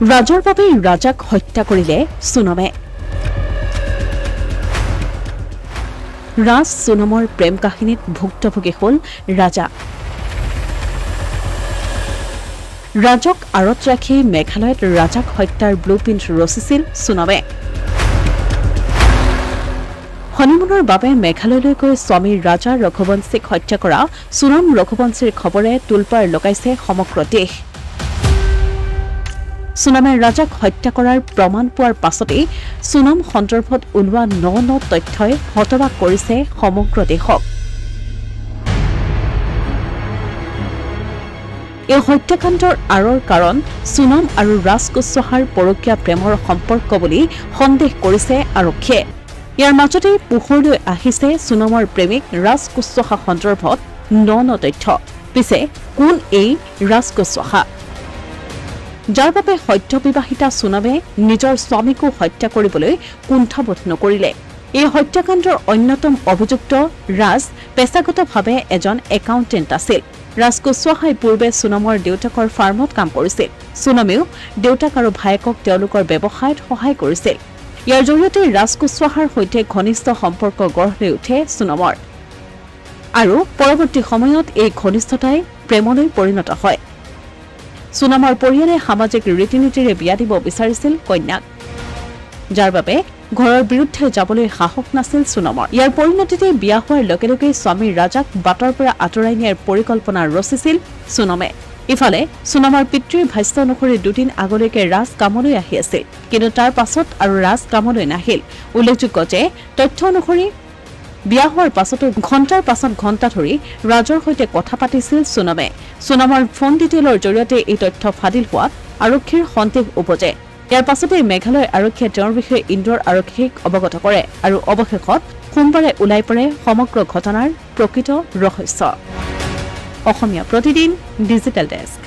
ৰাজৰ বাবে ৰাজাক হত্যা কৰিলে সোণমে ৰাজ সোণমৰ প্ৰেম কাহিনীত ভুক্তভোগী হ'ল ৰাজা ৰাজক আৰত ৰাখি মেঘালয়ত ৰাজাক হত্যাৰ ব্লুপ্ৰিণ্ট ৰচিছিল সোণমে হনিমুনৰ বাবে মেঘালয়লৈ গৈ স্বামী ৰাজা ৰঘুবংশীক হত্যা কৰা সোণম ৰঘুবংশীৰ খবৰে তুলপাৰ লগাইছে সমগ্ৰ দেশ সোণমে ৰাজাক হত্যা কৰাৰ প্ৰমাণ পোৱাৰ পাছতেই সোণম সন্দৰ্ভত ওলোৱা ন তথ্যই হতবাক কৰিছে সমগ্ৰ দেশক এই হত্যাকাণ্ডৰ আঁৰৰ কাৰণ সোণম আৰু ৰাজ কুশৱাহাৰ পৰকীয়া প্ৰেমৰ সম্পৰ্ক বুলি সন্দেহ কৰিছে আৰক্ষীয়ে ইয়াৰ মাজতে পোহৰলৈ আহিছে সোণমৰ প্ৰেমিক ৰাজ কুশৱাহা সন্দৰ্ভত ন তথ্য পিছে কোন এই ৰাজ কুশৱাহা যাৰ বাবে সদ্য বিবাহিতা সোণমে নিজৰ স্বামীকো হত্যা কৰিবলৈ কুণ্ঠাবোধ নকৰিলে এই হত্যাকাণ্ডৰ অন্যতম অভিযুক্ত ৰাজ পেছাগতভাৱে এজন একাউণ্টেণ্ট আছিল ৰাজ কুশৱাহাই পূৰ্বে সোণমৰ দেউতাকৰ ফাৰ্মত কাম কৰিছিল সোণমেও দেউতাক আৰু ভায়েকক তেওঁলোকৰ ব্যৱসায়ত সহায় কৰিছিল ইয়াৰ জৰিয়তে ৰাজ কুশৱাহাৰ সৈতে ঘনিষ্ঠ সম্পৰ্ক গঢ় লৈ উঠে সোণমৰ আৰু পৰৱৰ্তী সময়ত এই ঘনিষ্ঠতাই প্ৰেমলৈ পৰিণত হয় সোণমৰ পৰিয়ালে সামাজিক ৰীতি-নীতিৰে বিয়া দিব বিচাৰিছিল কন্যাক যাৰ বাবে ঘৰৰ বিৰুদ্ধে যাবলৈ সাহস নাছিল সোণমৰ ইয়াৰ পৰিণতিতে বিয়া হোৱাৰ লগে লগে স্বামী ৰাজাক বাটৰ পৰা আঁতৰাই নিয়াৰ পৰিকল্পনা ৰচিছিল সোণমে ইফালে সোণমৰ পিতৃৰ ভাষ্য অনুসৰি দুদিন আগলৈকে ৰাজ কামলৈ আহি আছিল কিন্তু তাৰ পাছত আৰু ৰাজ কামলৈ নাহিল উল্লেখযোগ্য যে তথ্য অনুসৰি বিয়া হোৱাৰ পাছতো ঘণ্টাৰ পাছত ঘণ্টা ধৰি ৰাজৰ সৈতে কথা পাতিছিল সোণমে সোণমৰ ফোন ডিটেইলৰ জৰিয়তে এই তথ্য ফাদিল হোৱাত আৰক্ষীৰ সন্দেহ উপজে ইয়াৰ পাছতে মেঘালয় আৰক্ষীয়ে তেওঁৰ বিষয়ে ইন্দোৰ আৰক্ষীক অৱগত কৰে আৰু অৱশেষত সোমবাৰে ওলাই পৰে সমগ্ৰ ঘটনাৰ প্ৰকৃত ৰহস্য অসমীয়া প্ৰতিদিন ডিজিটেল ডেস্ক